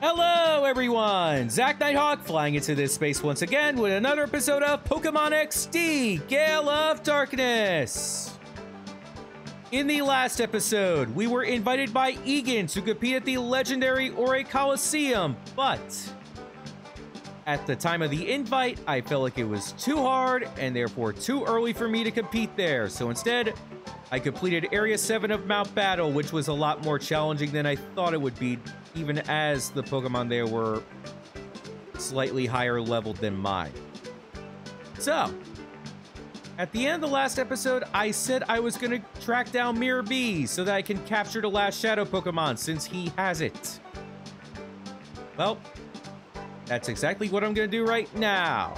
Hello everyone! Zach Nighthawk flying into this space once again with another episode of Pokemon XD, Gale of Darkness! In the last episode, we were invited by Egan to compete at the legendary Ore Coliseum, but at the time of the invite, I felt like it was too hard and therefore too early for me to compete there. So instead, I completed Area 7 of Mt.Battle, which was a lot more challenging than I thought it would be, even as the Pokemon there were slightly higher leveled than mine. So, at the end of the last episode, I said I was going to track down Miror B so that I can capture the last Shadow Pokemon since he has it. Well, that's exactly what I'm going to do right now.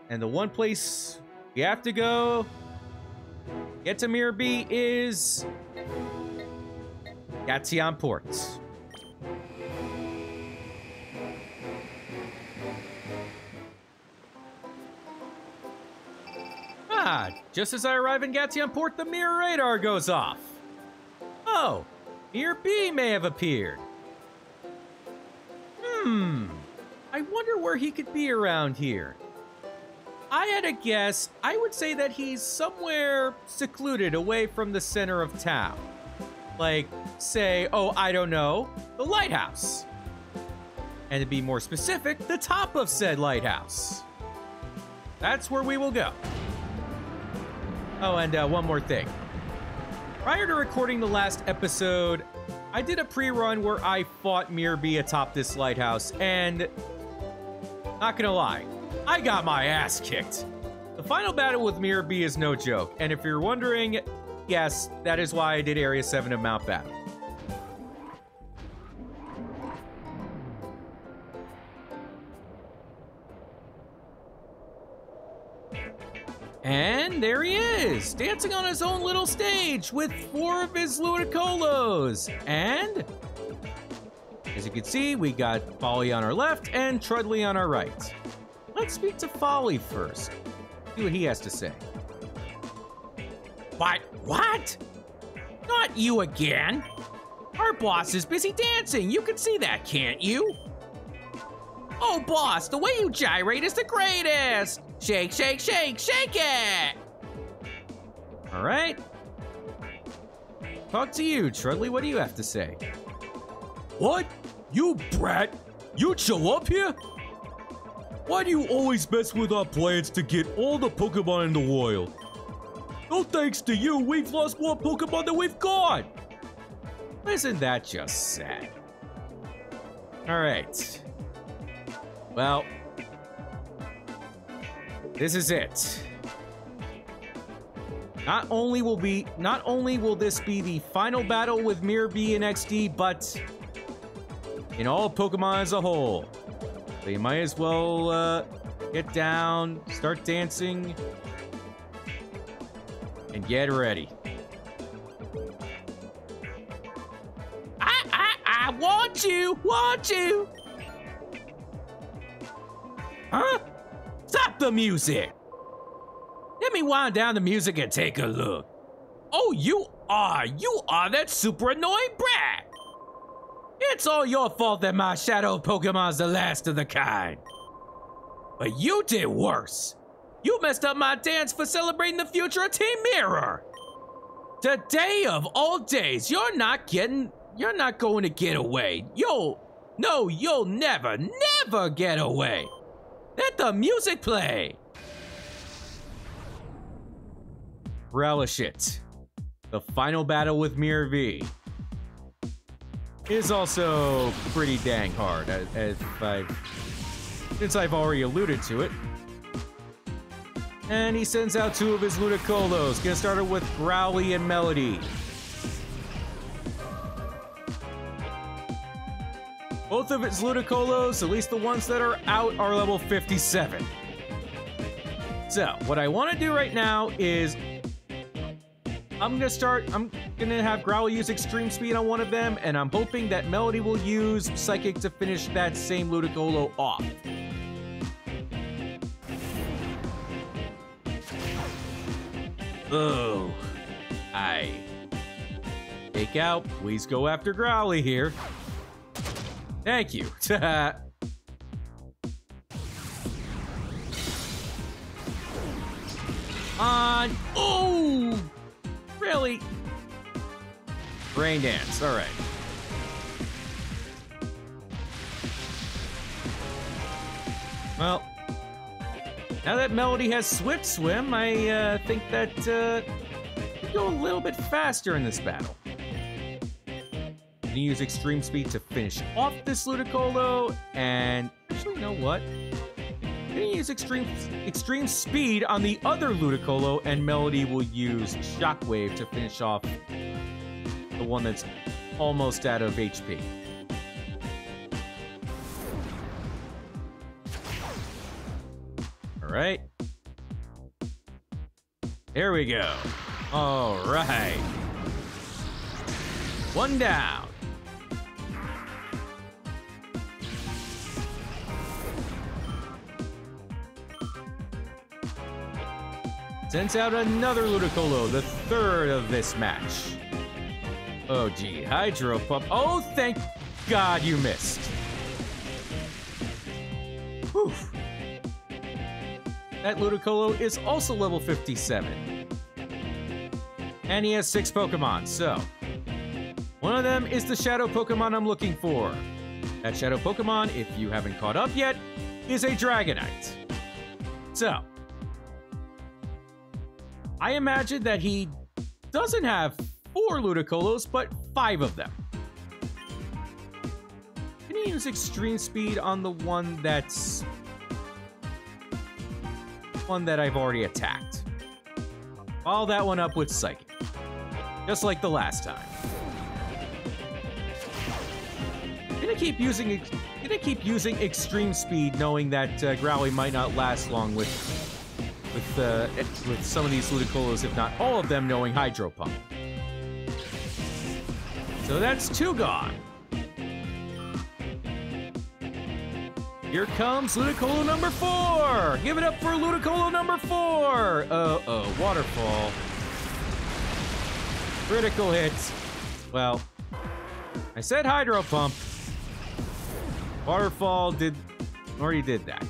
And the one place we have to go get to Miror B is Port. Just as I arrive in Port, the mirror radar goes off. Oh, Miror B may have appeared. I wonder where he could be around here. I had a guess. I would say that he's somewhere secluded away from the center of town. Like, say, oh, I don't know, the lighthouse. And to be more specific, the top of said lighthouse. That's where we will go. Oh, and one more thing. Prior to recording the last episode, I did a pre-run where I fought Miror B atop this lighthouse, and not gonna lie, I got my ass kicked. The final battle with Miror B is no joke, and if you're wondering, yes, that is why I did Area 7 of Mt.Battle. And there he is, dancing on his own little stage with 4 of his Ludicolo. And as you can see, we got Folly on our left and Trudley on our right. Let's speak to Folly first. See what he has to say. What? Not you again? Our boss is busy dancing. You can see that, can't you? Oh, boss, the way you gyrate is the greatest. Shake, shake, shake, shake it! All right. Talk to you, Trudley. What do you have to say? What? You brat! You'd show up here? Why do you always mess with our plans to get all the Pokemon in the wild? No thanks to you, we've lost more Pokemon than we've got! Isn't that just sad? All right. Well, this is it. Not only will this be the final battle with Miror B and XD, but in all Pokemon as a whole. So you might as well get down, start dancing, and get ready. I want you! Huh? Stop the music! Let me wind down the music and take a look. Oh, you are that super annoying brat! It's all your fault that my Shadow Pokemon's the last of the kind. But you did worse. You messed up my dance for celebrating the future of Team Mirror. Today of all days, you're not going to get away. You'll never get away. Let the music play. Relish it. The final battle with Miror B is also pretty dang hard, since I've already alluded to it. And he sends out 2 of his Ludicolos. Gonna start it with Growly and Melody. Both of its Ludicolos, at least the ones that are out, are level 57. So, what I want to do right now is I'm gonna have Growly use Extreme Speed on one of them, and I'm hoping that Melody will use Psychic to finish that same Ludicolo off. Oh, Fake out. Please go after Growly here. Thank you. On. Oh! Really? Rain Dance. All right. Well, now that Melody has Swift Swim, I think that we go a little bit faster in this battle. I'm gonna use Extreme Speed to finish off this Ludicolo, and actually, you know what? I'm gonna use Extreme Speed on the other Ludicolo, and Melody will use Shockwave to finish off the one that's almost out of HP. All right. There we go. All right. One down. Sends out another Ludicolo, the third of this match. Oh, gee. Hydro Pump. Oh, thank God you missed. Whew. That Ludicolo is also level 57. And he has 6 Pokemon, so one of them is the Shadow Pokemon I'm looking for. That Shadow Pokemon, if you haven't caught up yet, is a Dragonite. So, I imagine that he doesn't have 4 Ludicolos, but 5 of them. Can he use Extreme Speed on the one that's... one that I've already attacked? Follow that one up with Psychic. Just like the last time. Gonna keep using Extreme Speed, knowing that Growly might not last long with some of these Ludicolos, if not all of them, knowing Hydro Pump. So that's 2 gone. Here comes Ludicolo number 4! Give it up for Ludicolo number 4! Uh-oh, Waterfall. Critical hit. Well, I said Hydro Pump. Waterfall already did that.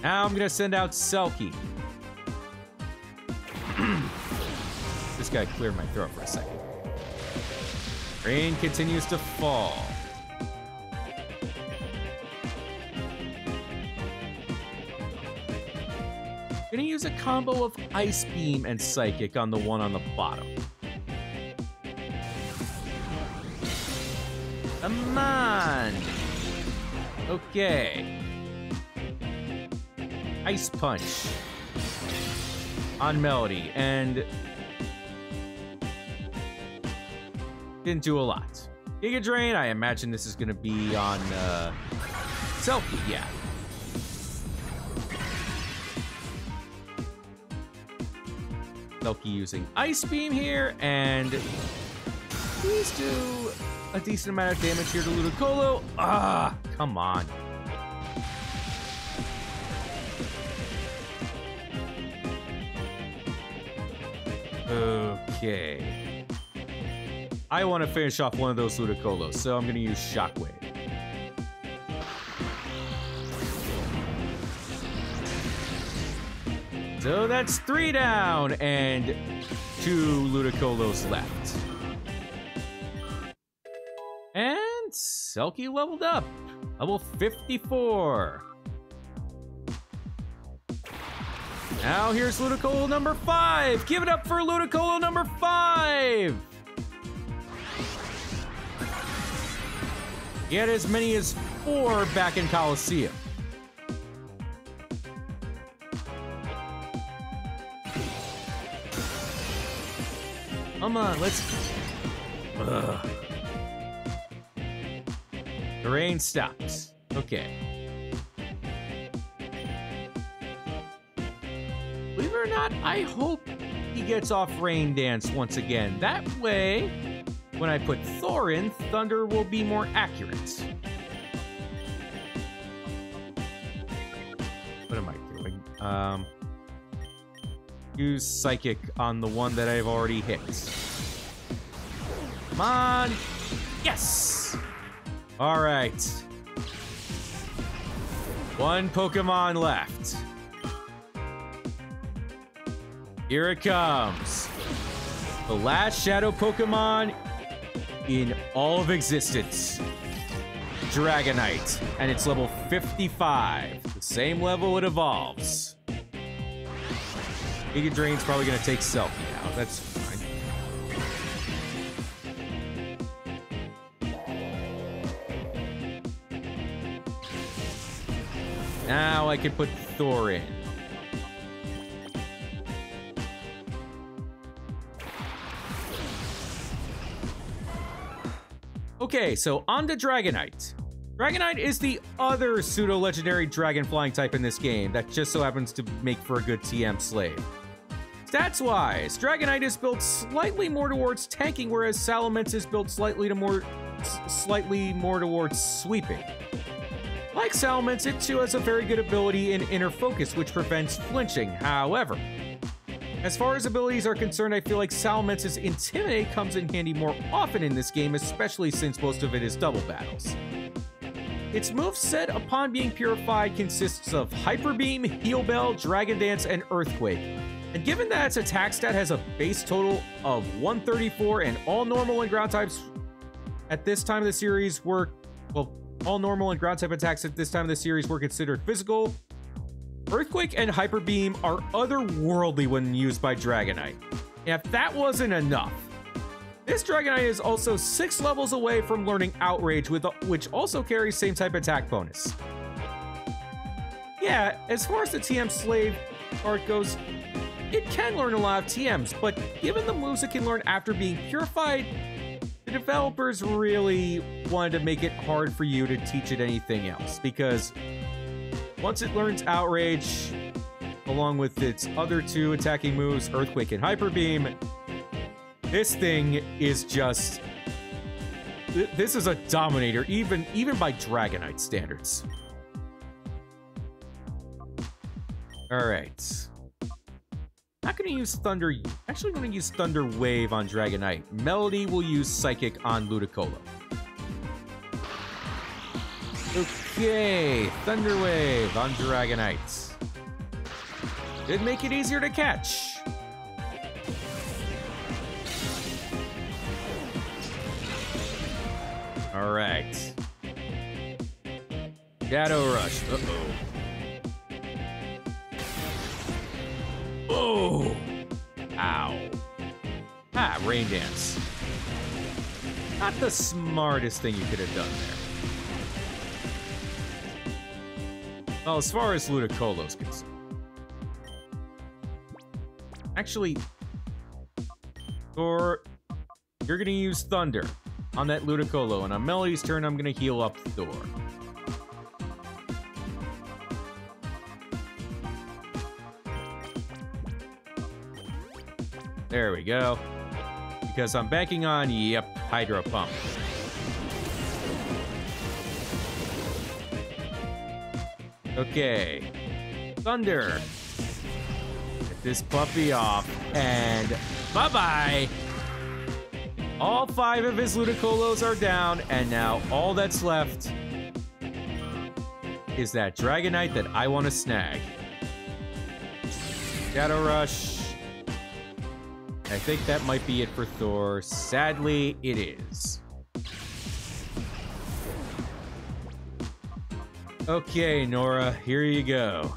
Now I'm gonna send out Selkie. This guy cleared my throat for a second. Rain continues to fall. Gonna use a combo of Ice Beam and Psychic on the one on the bottom. Come on! Okay. Ice Punch on Melody, and didn't do a lot. Giga Drain, I imagine this is gonna be on Selkie, yeah. Selkie using Ice Beam here, and please do a decent amount of damage here to Ludicolo. Ah, come on. Okay. I want to finish off one of those Ludicolos, so I'm going to use Shockwave. So that's 3 down and 2 Ludicolos left. And Selkie leveled up. Level 54. Now here's Ludicolo number 5. Give it up for Ludicolo number 5. He had as many as 4 back in Coliseum. Come on, let's... Ugh. The rain stops. Okay. Believe it or not, I hope he gets off Rain Dance once again. That way, when I put Thor in, Thunder will be more accurate. What am I doing? Use Psychic on the one that I've already hit. Come on. Yes! All right. One Pokemon left. Here it comes. The last Shadow Pokemon in all of existence. Dragonite. And it's level 55. The same level it evolves. Giga Drain's probably going to take Selfie out. That's fine. Now I can put Thor in. Okay, so on to Dragonite. Dragonite is the other pseudo-legendary dragon flying type in this game that just so happens to make for a good TM slave. Stats-wise, Dragonite is built slightly more towards tanking, whereas Salamence is built slightly more towards sweeping. Like Salamence, it too has a very good ability in Inner Focus, which prevents flinching. However, as far as abilities are concerned, I feel like Salamence's Intimidate comes in handy more often in this game, especially since most of it is double battles. Its moveset upon being purified consists of Hyper Beam, Heal Bell, Dragon Dance, and Earthquake. And given that its attack stat has a base total of 134 and all normal and ground types at this time of the series were, well, all normal and ground type attacks at this time of the series were considered physical, Earthquake and Hyper Beam are otherworldly when used by Dragonite. And if that wasn't enough, this Dragonite is also 6 levels away from learning Outrage, which also carries same type attack bonus. Yeah, as far as the TM Slave part goes, it can learn a lot of TMs, but given the moves it can learn after being purified, the developers really wanted to make it hard for you to teach it anything else, because once it learns Outrage, along with its other 2 attacking moves, Earthquake and Hyper Beam, this thing is just... This is a dominator, even by Dragonite standards. Alright. Not going to use Thunder... Actually, I'm going to use Thunder Wave on Dragonite. Melody will use Psychic on Ludicolo. Okay, Thunder Wave on Dragonite. Did make it easier to catch. All right. Shadow Rush. Uh-oh. Oh! Ow. Ah, Rain Dance. Not the smartest thing you could have done there. Well, as far as Ludicolo's concerned. Actually, Thor, you're gonna use Thunder on that Ludicolo, and on Melody's turn, I'm gonna heal up Thor. There we go. Because I'm banking on, yep, Hydro Pump. Okay. Thunder. Get this puppy off, and bye-bye! All 5 of his Ludicolos are down, and now all that's left is that Dragonite that I want to snag. Shadow Rush. I think that might be it for Thor. Sadly, it is. Okay, Nora, here you go.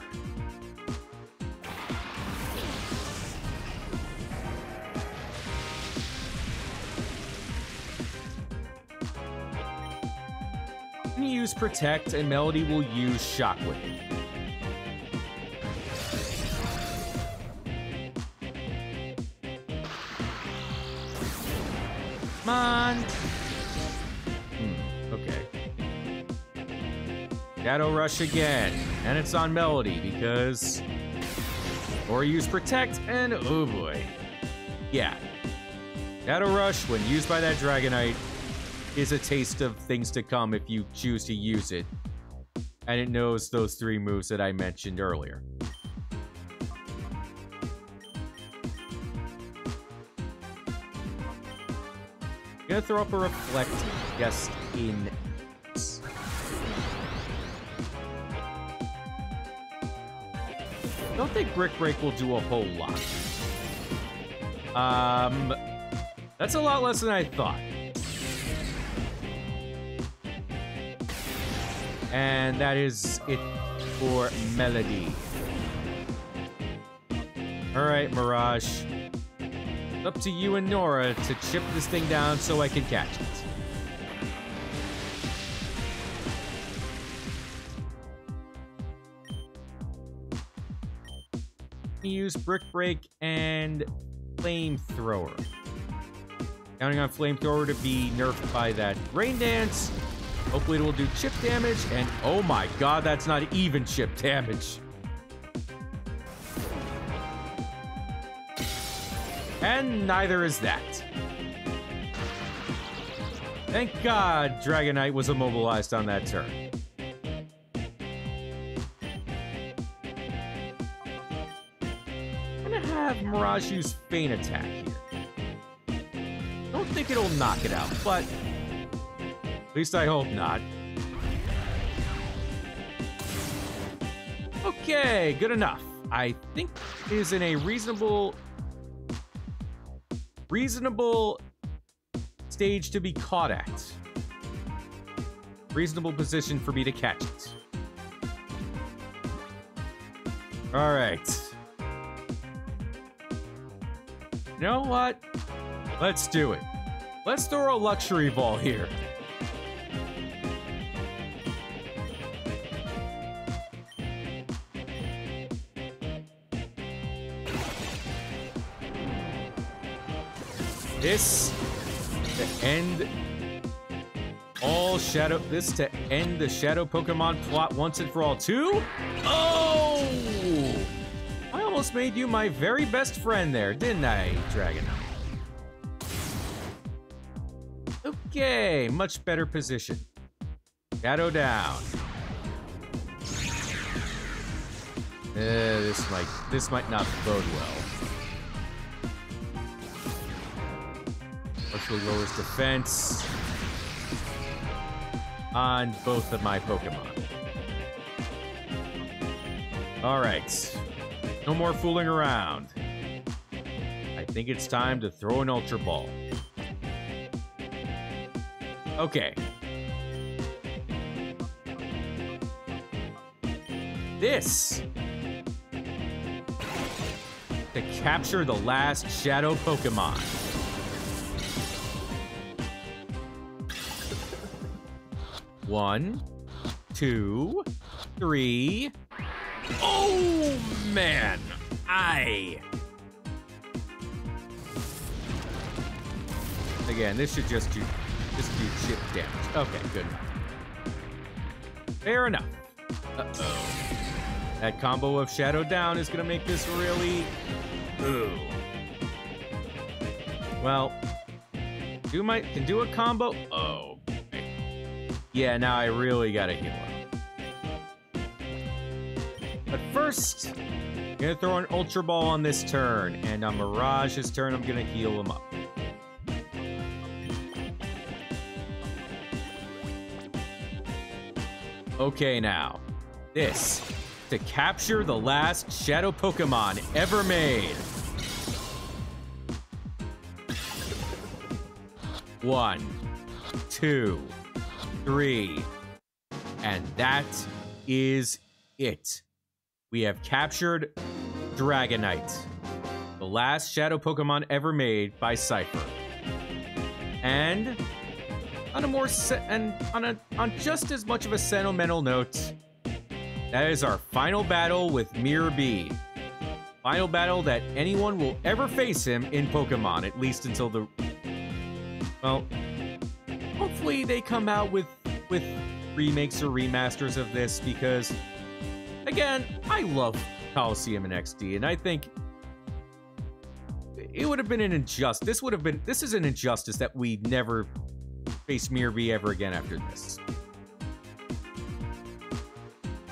I'm gonna use Protect, and Melody will use Shockwave. Come on. Okay. Shadow Rush again. And it's on Melody because... Or use Protect and... Oh boy. Yeah. Shadow Rush, when used by that Dragonite, is a taste of things to come if you choose to use it. And it knows those 3 moves that I mentioned earlier. Gonna throw up a reflect just in. Don't think Brick Break will do a whole lot. That's a lot less than I thought. And that is it for Melody. Alright, Mirage. It's up to you and Nora to chip this thing down so I can catch it. Use Brick Break and Flamethrower. Counting on Flamethrower to be nerfed by that Rain Dance. Hopefully it will do chip damage, and oh my god, that's not even chip damage. And neither is that. Thank god Dragonite was immobilized on that turn. I'm gonna have Mirage use Feint Attack here. Don't think it'll knock it out, but at least I hope not. Okay, good enough. I think it is in a reasonable stage to be caught at. Reasonable position for me to catch it. All right. You know what? Let's do it. Let's throw a luxury ball here. This to end all Shadow. This to end the Shadow Pokemon plot once and for all. Too? Oh! I almost made you my very best friend there, didn't I, Dragonite? Okay, much better position. Shadow down. This might not bode well. Partially lowers defense on both of my Pokemon. All right, no more fooling around. I think it's time to throw an Ultra Ball. Okay. This to capture the last Shadow Pokemon. One, two, three. Oh man, again, this should just do chip damage. Okay, good enough. Fair enough. Uh-oh. That combo of Shadow Down is gonna make this really... Ooh. Well, can do a combo. Oh. Okay. Yeah, now I really gotta heal up. But first, I'm gonna throw an Ultra Ball on this turn, and on Mirage's turn, I'm gonna heal him up. Okay, now, this to capture the last Shadow Pokemon ever made. One, two, three, and that is it. We have captured Dragonite, the last Shadow Pokemon ever made by Cipher. And on a more on just as much of a sentimental note, that is our final battle with Miror B. Final battle that anyone will ever face him in Pokemon, at least until the... Well, hopefully they come out with remakes or remasters of this, because, again, I love Coliseum and XD, and I think it would have been an injustice. This is an injustice that we never face Miror B ever again after this.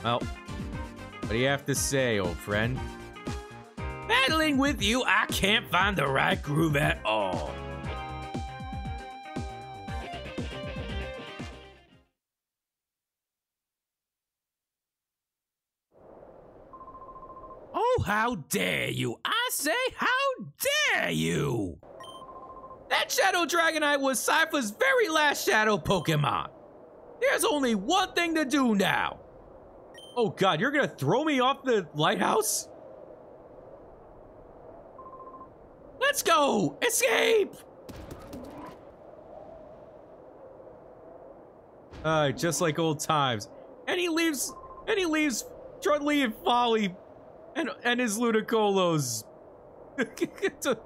Well, what do you have to say, old friend? Battling with you, I can't find the right groove at all. how dare you? I say, how dare you? That Shadow Dragonite was Cipher's very last Shadow Pokémon. There's only one thing to do now. Oh god, you're gonna throw me off the lighthouse? Let's go! Escape! Just like old times. And he leaves Trudley and Folly and his Ludicolo's to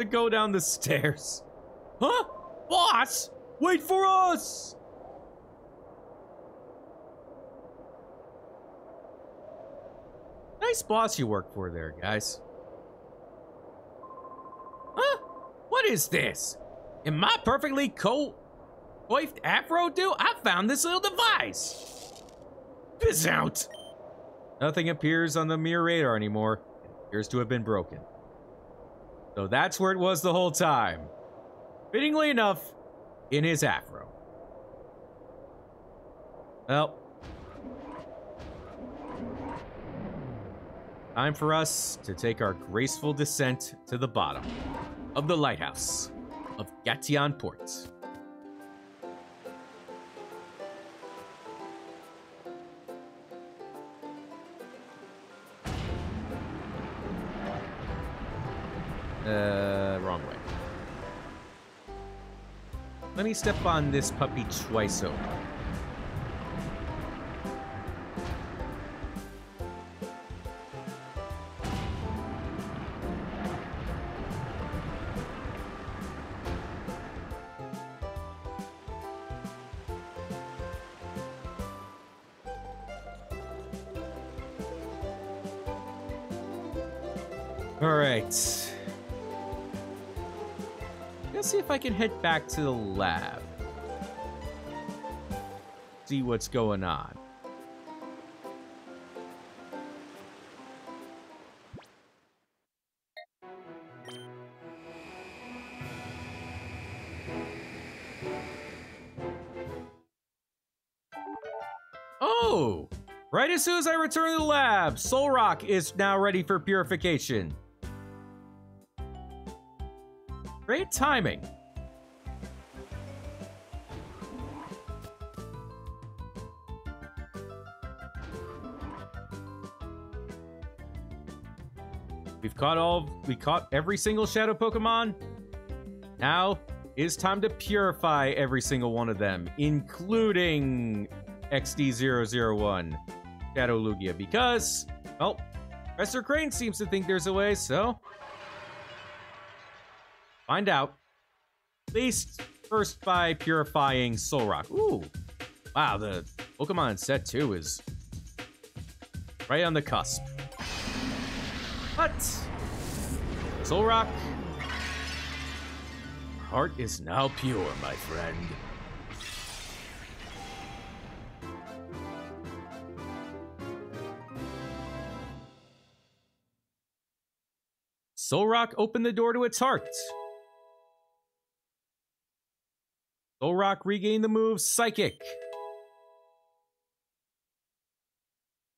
go down the stairs. Huh? Boss! Wait for us! Nice boss you work for there, guys. Huh? What is this? In my perfectly coiffed afro do, I found this little device. Fizz out. Nothing appears on the mirror radar anymore. It appears to have been broken. So that's where it was the whole time. Fittingly enough, in his afro. Well. Time for us to take our graceful descent to the bottom of the lighthouse of Gation Port. Wrong way. Let me step on this puppy twice over. All right. Let's see if I can head back to the lab. See what's going on. Oh! Right as soon as I return to the lab, Solrock is now ready for purification. Great timing. We caught every single Shadow Pokemon. Now it's time to purify every single one of them, including XD001, Shadow Lugia, because, well, Professor Crane seems to think there's a way, so find out. At least first by purifying Solrock. Ooh, wow, the Pokemon in set 2 is right on the cusp. But Solrock, heart is now pure, my friend. Solrock opened the door to its heart. Solrock regained the move Psychic.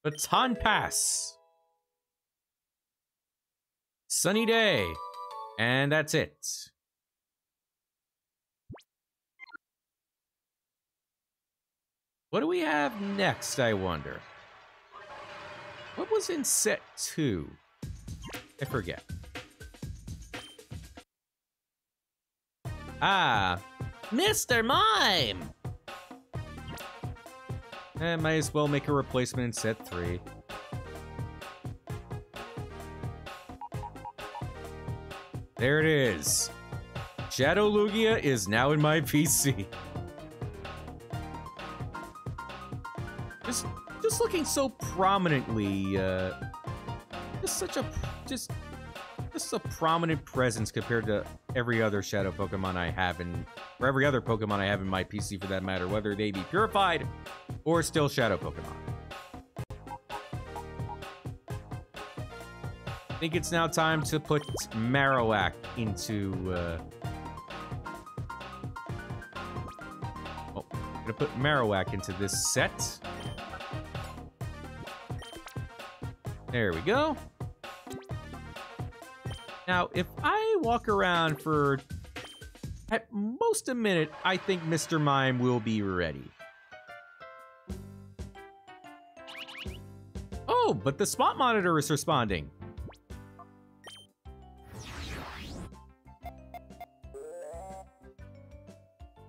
Baton Pass. Sunny Day. And that's it. What do we have next, I wonder? What was in set 2? I forget. Ah, Mr. Mime! Might as well make a replacement in set 3. There it is. Shadow Lugia is now in my PC. Just looking so prominently, just a prominent presence compared to every other Shadow Pokemon I have or every other Pokemon I have in my PC for that matter, whether they be purified or still Shadow Pokemon. I think it's now time to put Marowak into, I'm gonna put Marowak into this set. There we go. Now, if I walk around for at most a minute, I think Mr. Mime will be ready. Oh, but the spot monitor is responding.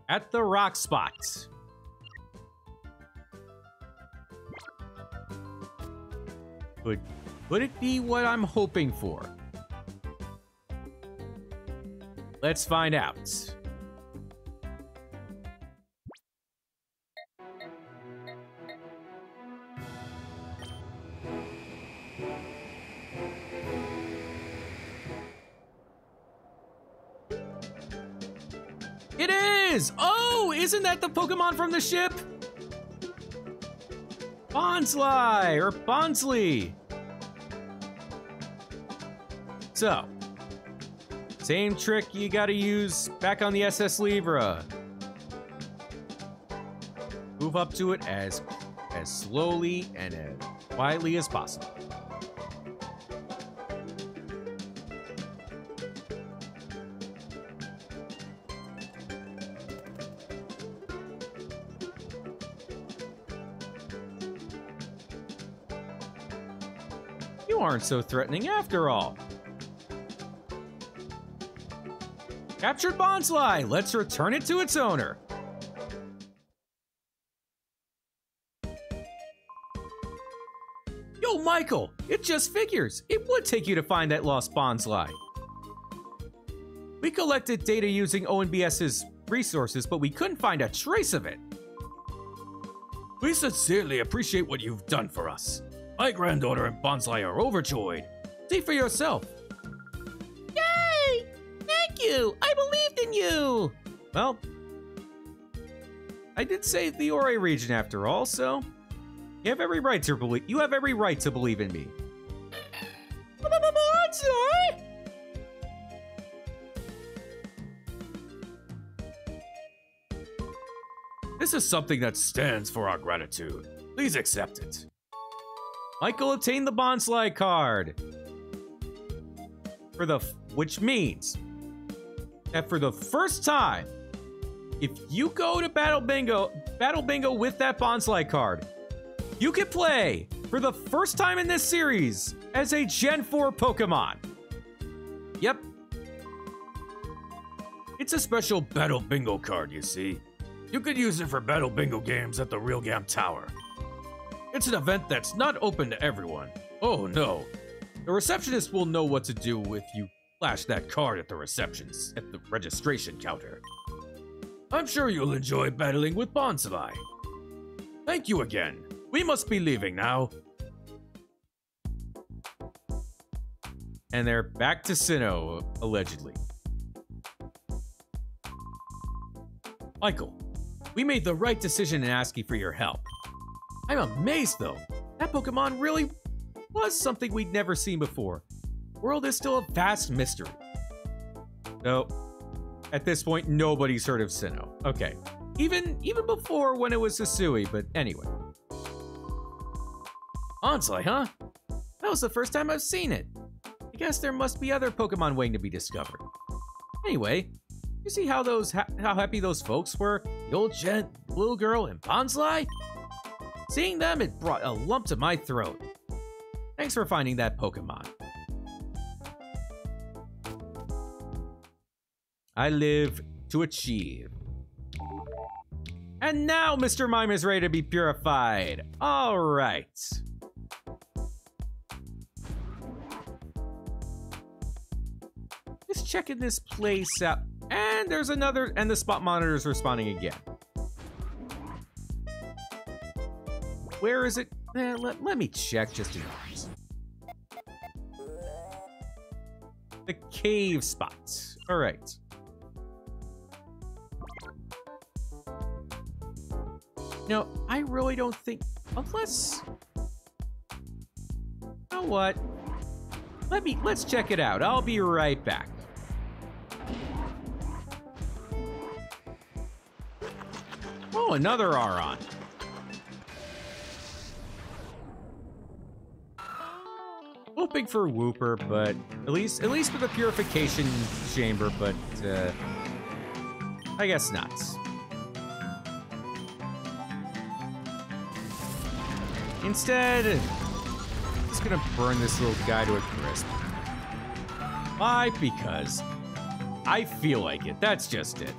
At the rock spot. Could it be what I'm hoping for? Let's find out. It is! Oh, isn't that the Pokemon from the ship? Bonsly, or Bonsly. So, same trick you gotta use back on the SS Libra. Move up to it as slowly and as quietly as possible. You aren't so threatening after all. Captured Bonsly! Let's return it to its owner. Yo, Michael! It just figures. It would take you to find that lost Bonsly. We collected data using ONBS's resources, but we couldn't find a trace of it. We sincerely appreciate what you've done for us. My granddaughter and Bonsly are overjoyed. See for yourself. Yay! Thank you! I believed in you! Well, I did save the Ore region after all, so you have every right to believe. You have every right to believe in me. Bonsly! This is something that stands for our gratitude. Please accept it. Michael obtained the Bonsly card. Which means that for the first time, if you go to Battle Bingo with that Bonsly card, you can play for the first time in this series as a Gen 4 Pokemon. Yep. It's a special Battle Bingo card, you see. You could use it for Battle Bingo games at the Real Gam Tower. It's an event that's not open to everyone. Oh no. The receptionist will know what to do if you flash that card at the registration counter. I'm sure you'll enjoy battling with Bonsly. Thank you again. We must be leaving now. And they're back to Sinnoh, allegedly. Michael, we made the right decision in asking for your help. I'm amazed, though. That Pokemon really was something we'd never seen before. The world is still a vast mystery. Though, at this point, nobody's heard of Sinnoh. Okay. Even before when it was Hisui, but anyway. Bonsly, huh? That was the first time I've seen it. I guess there must be other Pokemon waiting to be discovered. Anyway, you see how happy those folks were? The old gent, the little girl, and Bonsly? Seeing them, it brought a lump to my throat. Thanks for finding that Pokemon. I live to achieve. And now Mr. Mime is ready to be purified. All right. Just checking this place out. And there's another, and the spot monitor is responding again. Where is it? Let me check just in case. The cave spots. All right. No, I really don't think, unless, you know what? Let's check it out. I'll be right back. Oh, another Aron. Oh, hoping for Wooper, but at least with a purification chamber, but I guess not. Instead, I'm just gonna burn this little guy to a crisp. Why? Because I feel like it. That's just it.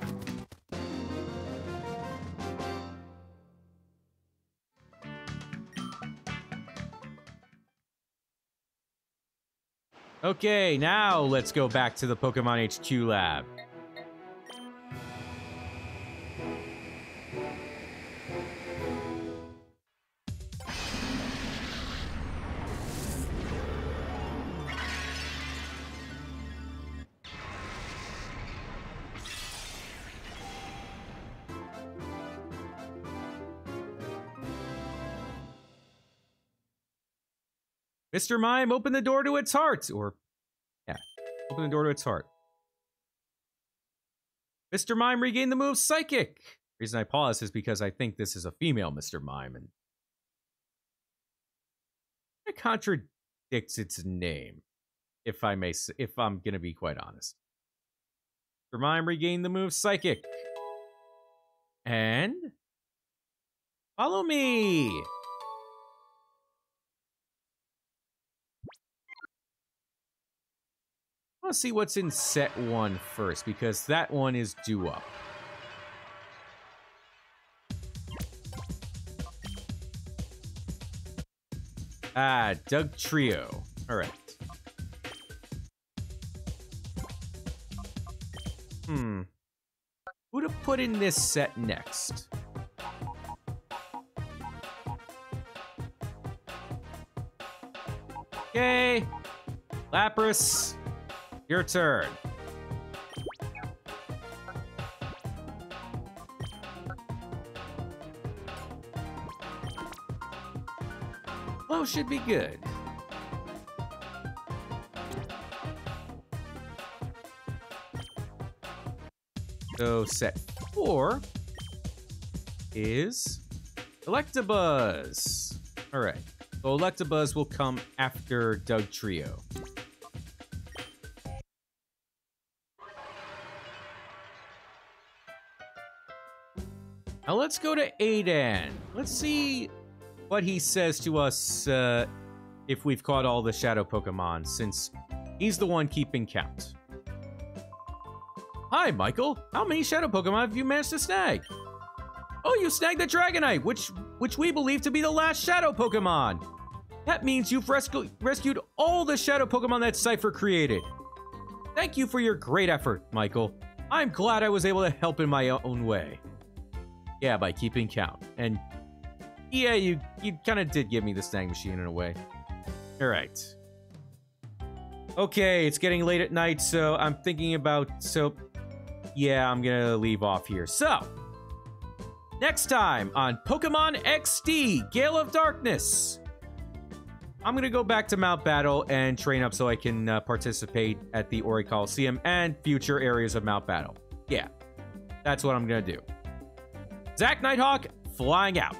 Okay, now let's go back to the Pokemon HQ lab. Mr. Mime, open the door to its heart. Or, yeah, open the door to its heart. Mr. Mime, regain the move Psychic. The reason I pause is because I think this is a female Mr. Mime, and it contradicts its name, if I'm gonna be quite honest. Mr. Mime, regain the move Psychic. And follow me. I want to see what's in set 1 first, because that one is due up. Ah, Doug Trio. All right. Who to put in this set next? Okay. Lapras. Your turn. Flow should be good. So set 4 is Electabuzz. All right. So Electabuzz will come after Doug Trio. Now let's go to Aiden. Let's see what he says to us if we've caught all the Shadow Pokémon, since he's the one keeping count. Hi, Michael. How many Shadow Pokémon have you managed to snag? Oh, you snagged the Dragonite, which we believe to be the last Shadow Pokémon. That means you've rescued all the Shadow Pokémon that Cipher created. Thank you for your great effort, Michael. I'm glad I was able to help in my own way. Yeah, by keeping count. And yeah, you kind of did give me the snag machine in a way. All right. Okay, it's getting late at night, so I'm thinking about... yeah, I'm gonna leave off here. So, next time on Pokemon XD, Gale of Darkness, I'm gonna go back to Mt.Battle and train up so I can participate at the Ori Coliseum and future areas of Mt.Battle. Yeah, that's what I'm gonna do. Zach Nighthawk, flying out.